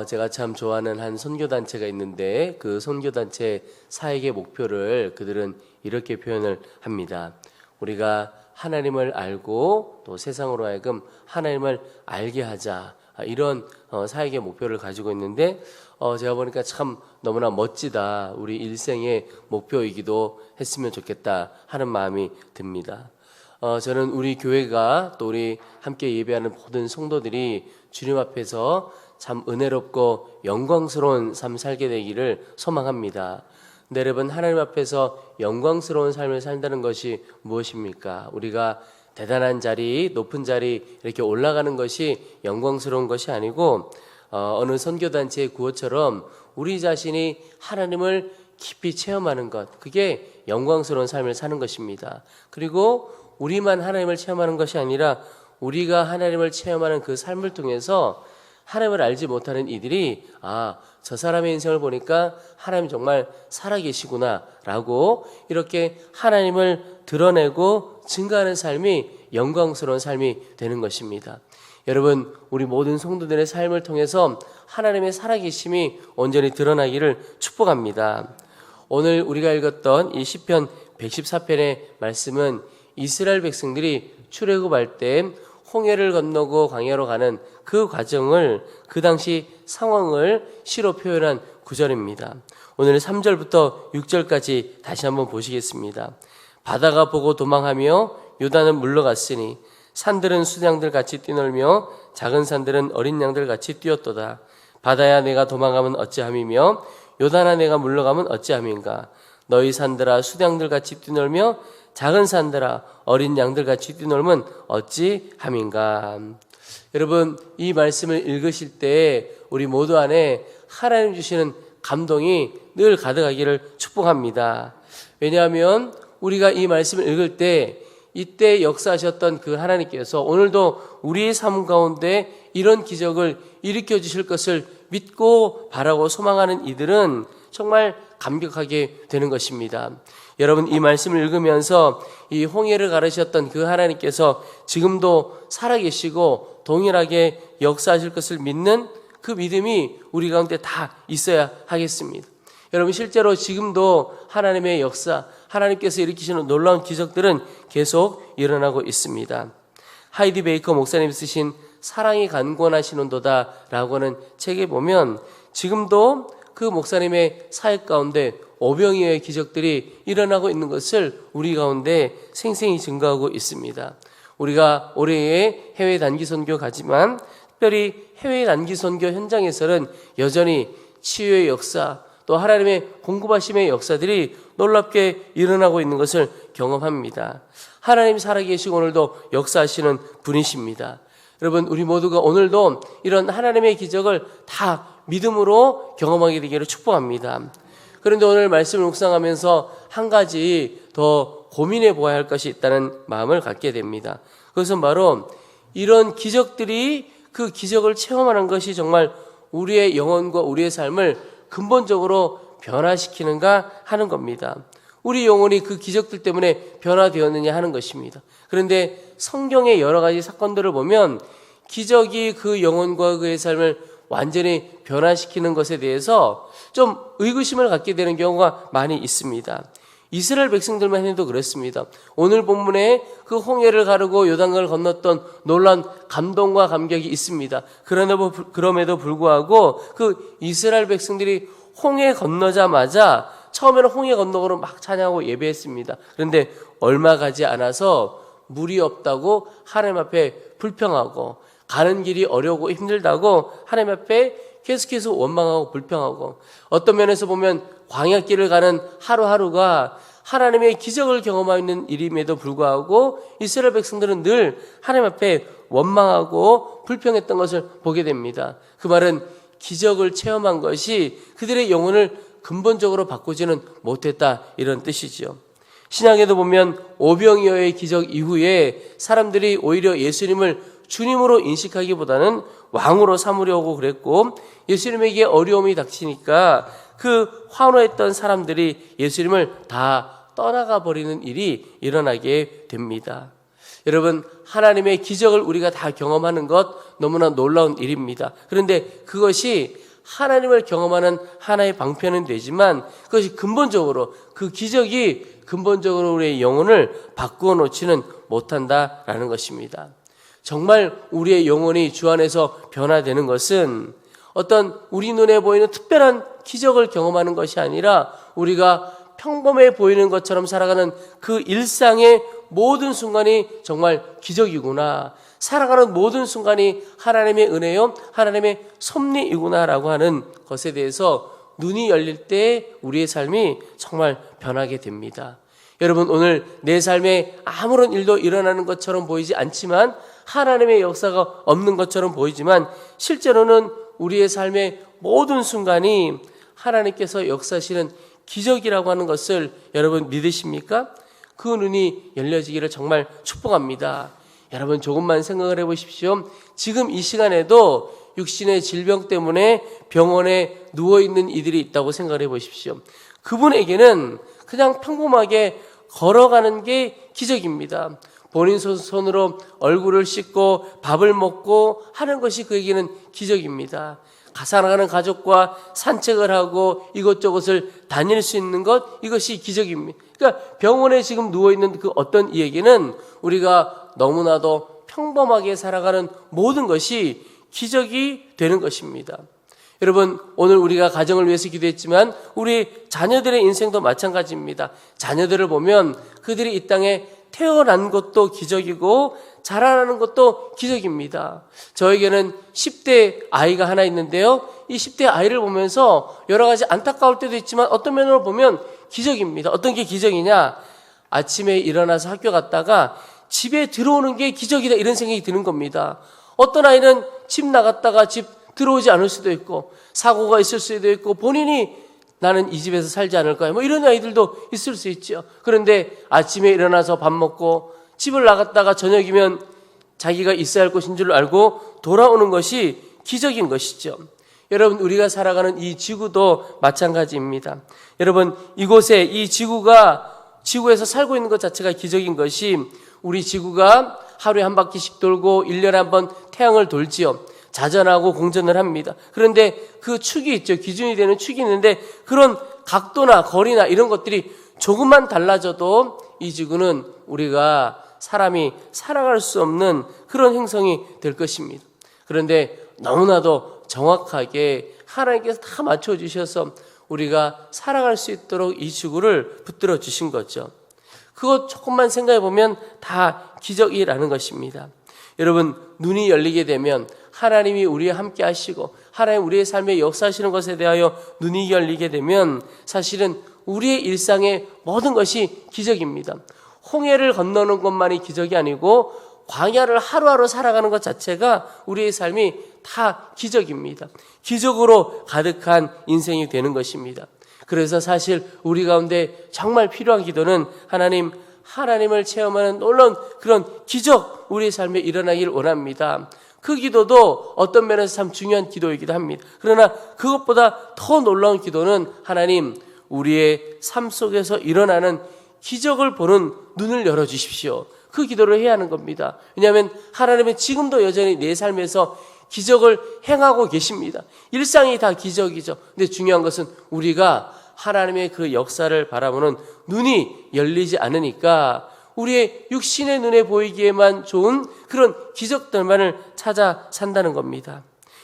제가 참 좋아하는 한 선교단체가 있는데 그 선교단체 사역의 목표를 그들은 이렇게 표현을 합니다. 우리가 하나님을 알고 또 세상으로 하여금 하나님을 알게 하자, 이런 사역의 목표를 가지고 있는데 제가 보니까 참 너무나 멋지다, 우리 일생의 목표이기도 했으면 좋겠다 하는 마음이 듭니다. 저는 우리 교회가 또 우리 함께 예배하는 모든 성도들이 주님 앞에서 참 은혜롭고 영광스러운 삶 살게 되기를 소망합니다. 근데 여러분, 하나님 앞에서 영광스러운 삶을 산다는 것이 무엇입니까? 우리가 대단한 자리, 높은 자리 이렇게 올라가는 것이 영광스러운 것이 아니고 어느 선교단체의 구호처럼 우리 자신이 하나님을 깊이 체험하는 것, 그게 영광스러운 삶을 사는 것입니다. 그리고 우리만 하나님을 체험하는 것이 아니라 우리가 하나님을 체험하는 그 삶을 통해서 하나님을 알지 못하는 이들이 저 사람의 인생을 보니까 하나님 정말 살아계시구나 라고 이렇게 하나님을 드러내고 증거하는 삶이 영광스러운 삶이 되는 것입니다. 여러분, 우리 모든 성도들의 삶을 통해서 하나님의 살아계심이 온전히 드러나기를 축복합니다. 오늘 우리가 읽었던 이 시편 114편의 말씀은 이스라엘 백성들이 출애굽할 때 홍해를 건너고 광야로 가는 그 과정을, 그 당시 상황을 시로 표현한 구절입니다. 오늘 3절부터 6절까지 다시 한번 보시겠습니다. 바다가 보고 도망하며 요단은 물러갔으니 산들은 수양들 같이 뛰놀며 작은 산들은 어린 양들 같이 뛰었도다. 바다야, 내가 도망가면 어찌함이며 요단아, 내가 물러가면 어찌함인가. 너희 산들아, 수양들 같이 뛰놀며 작은 산들아, 어린 양들 같이 뛰놀면 어찌함인가. 여러분, 이 말씀을 읽으실 때 우리 모두 안에 하나님 주시는 감동이 늘 가득하기를 축복합니다. 왜냐하면 우리가 이 말씀을 읽을 때 이때 역사하셨던 그 하나님께서 오늘도 우리의 삶 가운데 이런 기적을 일으켜 주실 것을 믿고 바라고 소망하는 이들은 정말 감격하게 되는 것입니다. 여러분, 이 말씀을 읽으면서 이 홍해를 가르셨던 그 하나님께서 지금도 살아계시고 동일하게 역사하실 것을 믿는 그 믿음이 우리 가운데 다 있어야 하겠습니다. 여러분, 실제로 지금도 하나님의 역사, 하나님께서 일으키시는 놀라운 기적들은 계속 일어나고 있습니다. 하이디 베이커 목사님이 쓰신 사랑이 강권하시는도다 라고 하는 책에 보면 지금도 그 목사님의 사역 가운데 오병이어의 기적들이 일어나고 있는 것을 우리 가운데 생생히 증거하고 있습니다. 우리가 올해에 해외 단기 선교 가지만 특별히 해외 단기 선교 현장에서는 여전히 치유의 역사, 또 하나님의 공급하심의 역사들이 놀랍게 일어나고 있는 것을 경험합니다. 하나님 살아계시고 오늘도 역사하시는 분이십니다. 여러분, 우리 모두가 오늘도 이런 하나님의 기적을 다 믿음으로 경험하게 되기를 축복합니다. 그런데 오늘 말씀을 묵상하면서 한 가지 더 고민해 보아야 할 것이 있다는 마음을 갖게 됩니다. 그것은 바로 이런 기적들이, 그 기적을 체험하는 것이 정말 우리의 영혼과 우리의 삶을 근본적으로 변화시키는가 하는 겁니다. 우리 영혼이 그 기적들 때문에 변화되었느냐 하는 것입니다. 그런데 성경의 여러 가지 사건들을 보면 기적이 그 영혼과 그의 삶을 완전히 변화시키는 것에 대해서 좀 의구심을 갖게 되는 경우가 많이 있습니다. 이스라엘 백성들만 해도 그렇습니다. 오늘 본문에 그 홍해를 가르고 요단강을 건넜던 놀라운 감동과 감격이 있습니다. 그럼에도 불구하고 그 이스라엘 백성들이 홍해 건너자마자 처음에는 홍해 건너고로 막 찬양하고 예배했습니다. 그런데 얼마 가지 않아서 물이 없다고 하나님 앞에 불평하고 가는 길이 어려우고 힘들다고 하나님 앞에 계속해서 원망하고 불평하고, 어떤 면에서 보면 광야길을 가는 하루하루가 하나님의 기적을 경험하는 일임에도 불구하고 이스라엘 백성들은 늘 하나님 앞에 원망하고 불평했던 것을 보게 됩니다. 그 말은 기적을 체험한 것이 그들의 영혼을 근본적으로 바꾸지는 못했다, 이런 뜻이죠. 신약에도 보면 오병이어의 기적 이후에 사람들이 오히려 예수님을 주님으로 인식하기보다는 왕으로 삼으려고 그랬고, 예수님에게 어려움이 닥치니까 그 환호했던 사람들이 예수님을 다 떠나가 버리는 일이 일어나게 됩니다. 여러분, 하나님의 기적을 우리가 다 경험하는 것 너무나 놀라운 일입니다. 그런데 그것이 하나님을 경험하는 하나의 방편은 되지만 그것이 근본적으로, 그 기적이 근본적으로 우리의 영혼을 바꾸어 놓지는 못한다라는 것입니다. 정말 우리의 영혼이 주 안에서 변화되는 것은 어떤 우리 눈에 보이는 특별한 기적을 경험하는 것이 아니라 우리가 평범해 보이는 것처럼 살아가는 그 일상의 모든 순간이 정말 기적이구나, 살아가는 모든 순간이 하나님의 은혜요, 하나님의 섭리이구나라고 하는 것에 대해서 눈이 열릴 때 우리의 삶이 정말 변하게 됩니다. 여러분, 오늘 내 삶에 아무런 일도 일어나는 것처럼 보이지 않지만, 하나님의 역사가 없는 것처럼 보이지만, 실제로는 우리의 삶의 모든 순간이 하나님께서 역사하시는 기적이라고 하는 것을 여러분 믿으십니까? 그 눈이 열려지기를 정말 축복합니다. 여러분, 조금만 생각을 해보십시오. 지금 이 시간에도 육신의 질병 때문에 병원에 누워있는 이들이 있다고 생각을 해보십시오. 그분에게는 그냥 평범하게 걸어가는 게 기적입니다. 본인 손으로 얼굴을 씻고 밥을 먹고 하는 것이 그에게는 기적입니다. 살아가는 가족과 산책을 하고 이것저것을 다닐 수 있는 것, 이것이 기적입니다. 그러니까 병원에 지금 누워있는 그 어떤 이에게는 우리가 너무나도 평범하게 살아가는 모든 것이 기적이 되는 것입니다. 여러분, 오늘 우리가 가정을 위해서 기도했지만 우리 자녀들의 인생도 마찬가지입니다. 자녀들을 보면 그들이 이 땅에 태어난 것도 기적이고 자라나는 것도 기적입니다. 저에게는 10대 아이가 하나 있는데요, 이 10대 아이를 보면서 여러 가지 안타까울 때도 있지만 어떤 면으로 보면 기적입니다. 어떤 게 기적이냐? 아침에 일어나서 학교 갔다가 집에 들어오는 게 기적이다, 이런 생각이 드는 겁니다. 어떤 아이는 집 나갔다가 집 들어오지 않을 수도 있고, 사고가 있을 수도 있고, 본인이 나는 이 집에서 살지 않을까, 뭐 이런 아이들도 있을 수 있죠. 그런데 아침에 일어나서 밥 먹고 집을 나갔다가 저녁이면 자기가 있어야 할 곳인 줄 알고 돌아오는 것이 기적인 것이죠. 여러분, 우리가 살아가는 이 지구도 마찬가지입니다. 여러분, 이곳에 이 지구에서 살고 있는 것 자체가 기적인 것이, 우리 지구가 하루에 한 바퀴씩 돌고 1년에 한 번 태양을 돌지요. 자전하고 공전을 합니다. 그런데 그 축이 있죠. 기준이 되는 축이 있는데 그런 각도나 거리나 이런 것들이 조금만 달라져도 이 지구는 우리가 사람이 살아갈 수 없는 그런 행성이 될 것입니다. 그런데 너무나도 정확하게 하나님께서 다 맞춰주셔서 우리가 살아갈 수 있도록 이 지구를 붙들어 주신 거죠. 그것 조금만 생각해 보면 다 기적이라는 것입니다. 여러분, 눈이 열리게 되면 하나님이 우리와 함께 하시고 하나님 우리의 삶에 역사하시는 것에 대하여 눈이 열리게 되면 사실은 우리의 일상의 모든 것이 기적입니다. 홍해를 건너는 것만이 기적이 아니고 광야를 하루하루 살아가는 것 자체가 우리의 삶이 다 기적입니다. 기적으로 가득한 인생이 되는 것입니다. 그래서 사실 우리 가운데 정말 필요한 기도는 하나님을 체험하는 놀라운 그런 기적, 우리의 삶에 일어나길 원합니다. 그 기도도 어떤 면에서 참 중요한 기도이기도 합니다. 그러나 그것보다 더 놀라운 기도는 하나님, 우리의 삶 속에서 일어나는 기적을 보는 눈을 열어주십시오. 그 기도를 해야 하는 겁니다. 왜냐하면 하나님은 지금도 여전히 내 삶에서 기적을 행하고 계십니다. 일상이 다 기적이죠. 근데 중요한 것은 우리가 하나님의 그 역사를 바라보는 눈이 열리지 않으니까 우리의 육신의 눈에 보이기에만 좋은 그런 기적들만을 찾아 산다는 겁니다.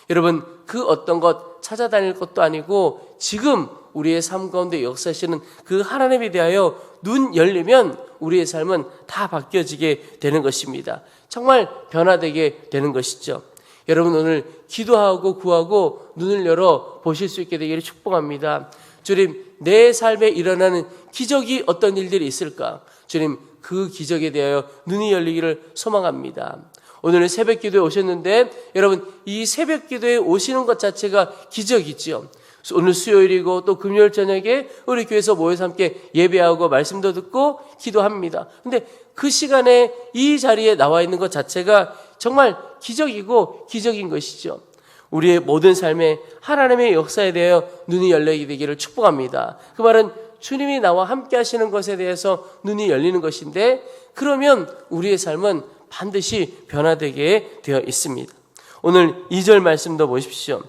여러분, 그 어떤 것 찾아다닐 것도 아니고 지금 우리의 삶 가운데 역사하시는 그 하나님에 대하여 눈 열리면 우리의 삶은 다 바뀌어지게 되는 것입니다. 정말 변화되게 되는 것이죠. 여러분, 오늘 기도하고 구하고 눈을 열어 보실 수 있게 되기를 축복합니다. 주님, 내 삶에 일어나는 기적이 어떤 일들이 있을까? 주님, 그 기적에 대하여 눈이 열리기를 소망합니다. 오늘은 새벽 기도에 오셨는데 여러분, 이 새벽 기도에 오시는 것 자체가 기적이죠. 오늘 수요일이고 또 금요일 저녁에 우리 교회에서 모여서 함께 예배하고 말씀도 듣고 기도합니다. 근데 그 시간에 이 자리에 나와 있는 것 자체가 정말 기적이고 기적인 것이죠. 우리의 모든 삶에 하나님의 역사에 대하여 눈이 열리게 되기를 축복합니다. 그 말은 주님이 나와 함께 하시는 것에 대해서 눈이 열리는 것인데, 그러면 우리의 삶은 반드시 변화되게 되어 있습니다. 오늘 2절 말씀도 보십시오.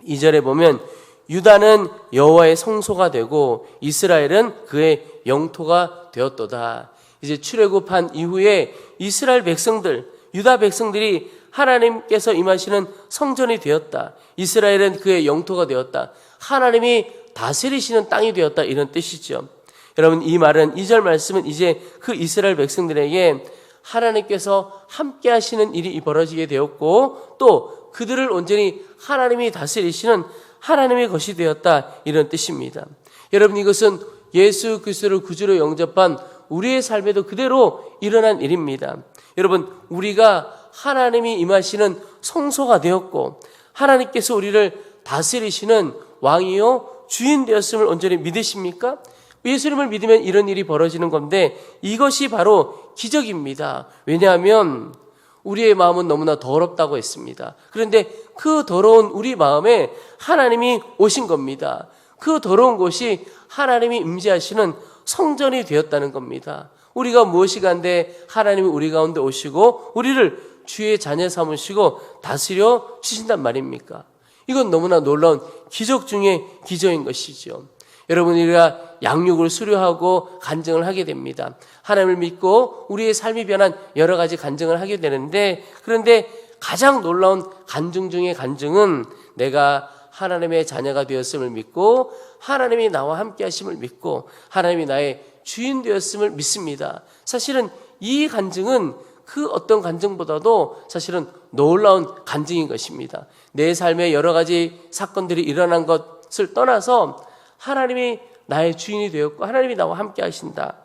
2절에 보면 유다는 여호와의 성소가 되고 이스라엘은 그의 영토가 되었도다. 이제 출애굽한 이후에 이스라엘 백성들, 유다 백성들이 하나님께서 임하시는 성전이 되었다. 이스라엘은 그의 영토가 되었다. 하나님이 다스리시는 땅이 되었다. 이런 뜻이죠. 여러분, 이 말은 2절 말씀은 이제 그 이스라엘 백성들에게 하나님께서 함께 하시는 일이 벌어지게 되었고 또 그들을 온전히 하나님이 다스리시는 하나님의 것이 되었다. 이런 뜻입니다. 여러분, 이것은 예수 그리스도를 구주로 영접한 우리의 삶에도 그대로 일어난 일입니다. 여러분, 우리가 하나님이 임하시는 성소가 되었고 하나님께서 우리를 다스리시는 왕이요 주인 되었음을 온전히 믿으십니까? 예수님을 믿으면 이런 일이 벌어지는 건데 이것이 바로 기적입니다. 왜냐하면 우리의 마음은 너무나 더럽다고 했습니다. 그런데 그 더러운 우리 마음에 하나님이 오신 겁니다. 그 더러운 곳이 하나님이 임재하시는 성전이 되었다는 겁니다. 우리가 무엇이 간데 하나님이 우리 가운데 오시고 우리를 주의 자녀 삼으시고 다스려 주신단 말입니까? 이건 너무나 놀라운 기적 중에 기적인 것이죠. 여러분, 우리가 양육을 수료하고 간증을 하게 됩니다. 하나님을 믿고 우리의 삶이 변한 여러 가지 간증을 하게 되는데, 그런데 가장 놀라운 간증 중에 간증은 내가 하나님의 자녀가 되었음을 믿고 하나님이 나와 함께 하심을 믿고 하나님이 나의 주인 되었음을 믿습니다. 사실은 이 간증은 그 어떤 간증보다도 사실은 놀라운 간증인 것입니다. 내 삶에 여러 가지 사건들이 일어난 것을 떠나서 하나님이 나의 주인이 되었고 하나님이 나와 함께 하신다.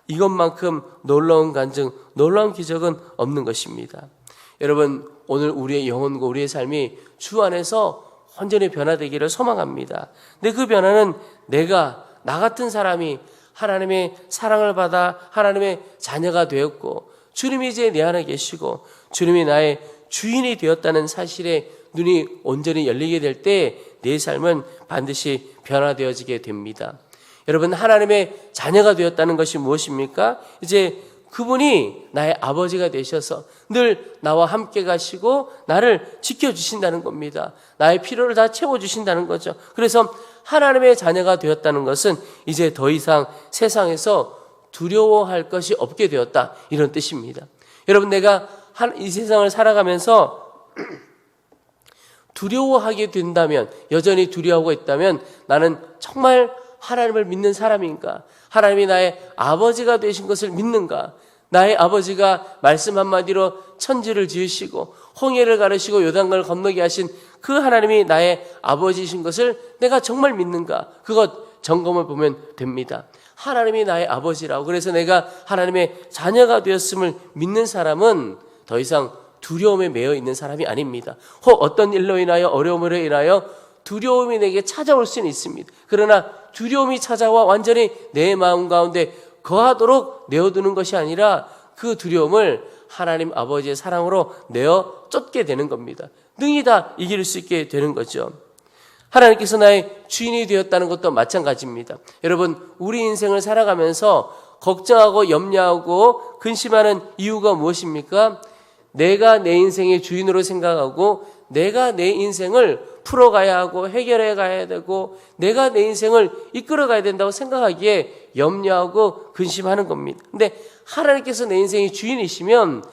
이것만큼 놀라운 간증, 놀라운 기적은 없는 것입니다. 여러분, 오늘 우리의 영혼과 우리의 삶이 주 안에서 완전히 변화되기를 소망합니다. 근데 그 변화는 나 같은 사람이 하나님의 사랑을 받아 하나님의 자녀가 되었고 주님이 이제 내 안에 계시고 주님이 나의 주인이 되었다는 사실에 눈이 온전히 열리게 될 때 내 삶은 반드시 변화되어지게 됩니다. 여러분, 하나님의 자녀가 되었다는 것이 무엇입니까? 이제 그분이 나의 아버지가 되셔서 늘 나와 함께 가시고 나를 지켜주신다는 겁니다. 나의 필요를 다 채워주신다는 거죠. 그래서 하나님의 자녀가 되었다는 것은 이제 더 이상 세상에서 두려워할 것이 없게 되었다. 이런 뜻입니다. 여러분, 내가 이 세상을 살아가면서 두려워하게 된다면, 여전히 두려워하고 있다면 나는 정말 하나님을 믿는 사람인가? 하나님이 나의 아버지가 되신 것을 믿는가? 나의 아버지가 말씀 한마디로 천지를 지으시고 홍해를 가르시고 요단강을 건너게 하신 그 하나님이 나의 아버지이신 것을 내가 정말 믿는가? 그것 점검을 보면 됩니다. 하나님이 나의 아버지라고, 그래서 내가 하나님의 자녀가 되었음을 믿는 사람은 더 이상 두려움에 매여 있는 사람이 아닙니다. 혹 어떤 일로 인하여 어려움으로 인하여 두려움이 내게 찾아올 수는 있습니다. 그러나 두려움이 찾아와 완전히 내 마음 가운데 거하도록 내어두는 것이 아니라 그 두려움을 하나님 아버지의 사랑으로 내어 쫓게 되는 겁니다. 능히 다 이길 수 있게 되는 거죠. 하나님께서 나의 주인이 되었다는 것도 마찬가지입니다. 여러분, 우리 인생을 살아가면서 걱정하고 염려하고 근심하는 이유가 무엇입니까? 내가 내 인생의 주인으로 생각하고 내가 내 인생을 풀어가야 하고 해결해 가야 되고 내가 내 인생을 이끌어 가야 된다고 생각하기에 염려하고 근심하는 겁니다. 근데 하나님께서 내 인생의 주인이시면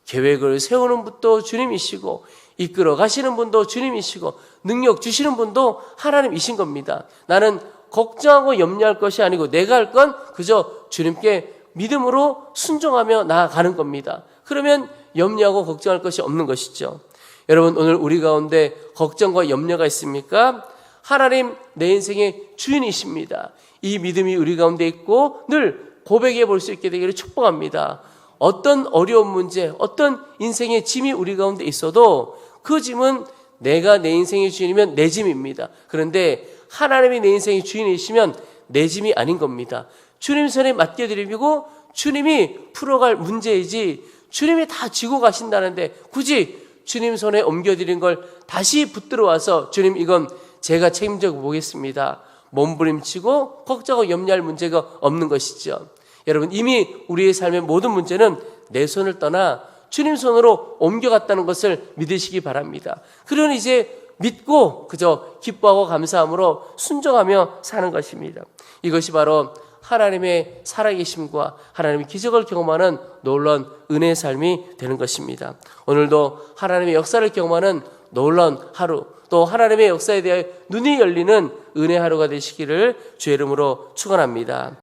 계획을 세우는 분도 주님이시고 이끌어 가시는 분도 주님이시고 능력 주시는 분도 하나님이신 겁니다. 나는 걱정하고 염려할 것이 아니고 내가 할 건 그저 주님께 믿음으로 순종하며 나아가는 겁니다. 그러면 염려하고 걱정할 것이 없는 것이죠. 여러분, 오늘 우리 가운데 걱정과 염려가 있습니까? 하나님 내 인생의 주인이십니다. 이 믿음이 우리 가운데 있고 늘 고백해 볼 수 있게 되기를 축복합니다. 어떤 어려운 문제, 어떤 인생의 짐이 우리 가운데 있어도 그 짐은 내가 내 인생의 주인이면 내 짐입니다. 그런데 하나님이 내 인생의 주인이시면 내 짐이 아닌 겁니다. 주님 손에 맡겨드리고 주님이 풀어갈 문제이지 주님이 다 지고 가신다는데 굳이 주님 손에 옮겨드린 걸 다시 붙들어 와서 주님 이건 제가 책임져 보겠습니다. 몸부림치고 걱정하고 염려할 문제가 없는 것이죠. 여러분, 이미 우리의 삶의 모든 문제는 내 손을 떠나 주님 손으로 옮겨갔다는 것을 믿으시기 바랍니다. 그러니 이제 믿고 그저 기뻐하고 감사함으로 순종하며 사는 것입니다. 이것이 바로 하나님의 살아계심과 하나님의 기적을 경험하는 놀라운 은혜의 삶이 되는 것입니다. 오늘도 하나님의 역사를 경험하는 놀라운 하루, 또 하나님의 역사에 대해 눈이 열리는 은혜 하루가 되시기를 주의 이름으로 축원합니다.